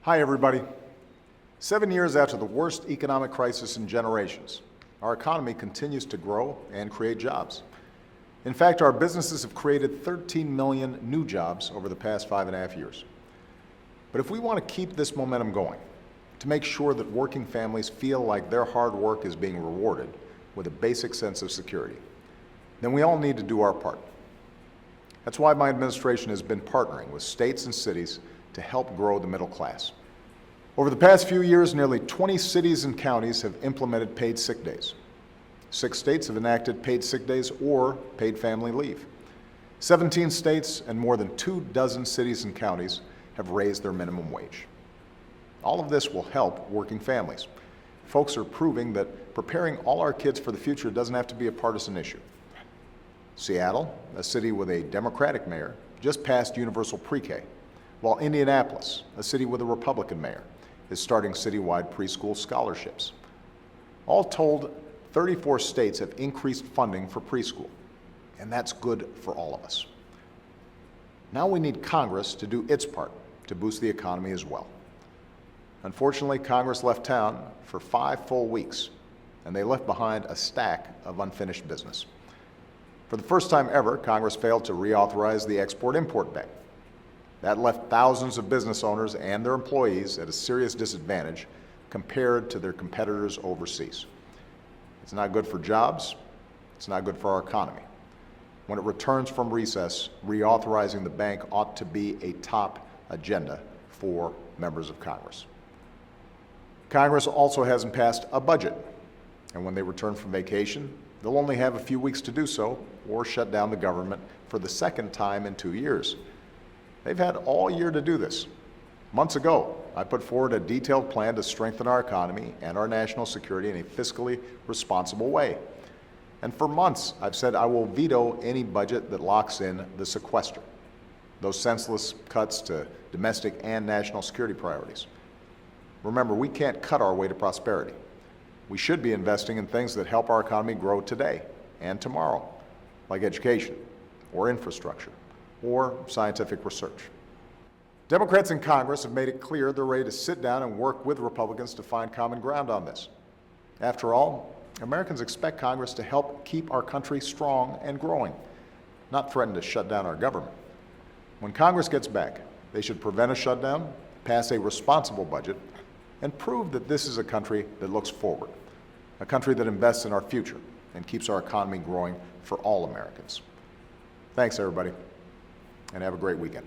Hi, everybody. 7 years after the worst economic crisis in generations, our economy continues to grow and create jobs. In fact, our businesses have created 13 million new jobs over the past 5.5 years. But if we want to keep this momentum going, to make sure that working families feel like their hard work is being rewarded with a basic sense of security, then we all need to do our part. That's why my administration has been partnering with states and cities to help grow the middle class. Over the past few years, nearly 20 cities and counties have implemented paid sick days. 6 states have enacted paid sick days or paid family leave. 17 states and more than 24 cities and counties have raised their minimum wage. All of this will help working families. Folks are proving that preparing all our kids for the future doesn't have to be a partisan issue. Seattle, a city with a Democratic mayor, just passed universal pre-K, while Indianapolis, a city with a Republican mayor, is starting citywide preschool scholarships. All told, 34 states have increased funding for preschool, and that's good for all of us. Now we need Congress to do its part to boost the economy as well. Unfortunately, Congress left town for 5 full weeks, and they left behind a stack of unfinished business. For the first time ever, Congress failed to reauthorize the Export-Import Bank. That left thousands of business owners and their employees at a serious disadvantage compared to their competitors overseas. It's not good for jobs. It's not good for our economy. When it returns from recess, reauthorizing the bank ought to be a top agenda for members of Congress. Congress also hasn't passed a budget, and when they return from vacation, they'll only have a few weeks to do so or shut down the government for the second time in 2 years. They've had all year to do this. Months ago, I put forward a detailed plan to strengthen our economy and our national security in a fiscally responsible way. And for months, I've said I will veto any budget that locks in the sequester, those senseless cuts to domestic and national security priorities. Remember, we can't cut our way to prosperity. We should be investing in things that help our economy grow today and tomorrow, like education or infrastructure or scientific research. Democrats in Congress have made it clear they're ready to sit down and work with Republicans to find common ground on this. After all, Americans expect Congress to help keep our country strong and growing, not threaten to shut down our government. When Congress gets back, they should prevent a shutdown, pass a responsible budget, and prove that this is a country that looks forward, a country that invests in our future and keeps our economy growing for all Americans. Thanks, everybody, and have a great weekend.